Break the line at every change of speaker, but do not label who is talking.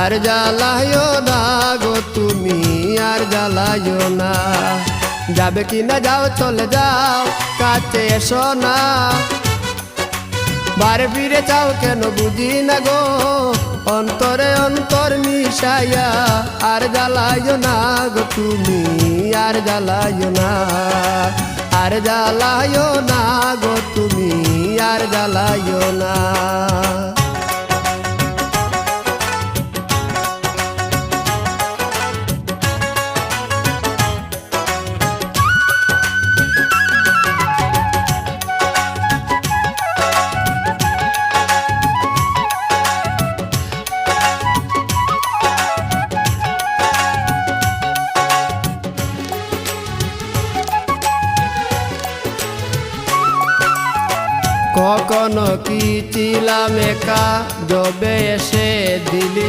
আর জ্বালায়ো না গো তুমি, আর জ্বালায়ো না। যাবে কিনা যাও, চলে যাও, কাছে এসো না। বারে ফিরে যাও কেন বুঝি না গো, অন্তরে অন্তর মিশাইয়া। আর জ্বালায়ো না গো তুমি, আর জ্বালায়ো না। আর জ্বালায়ো না গো তুমি, আর জ্বালায়ো না। কখনো কি ছিলাম একা, যবে এসে দিলি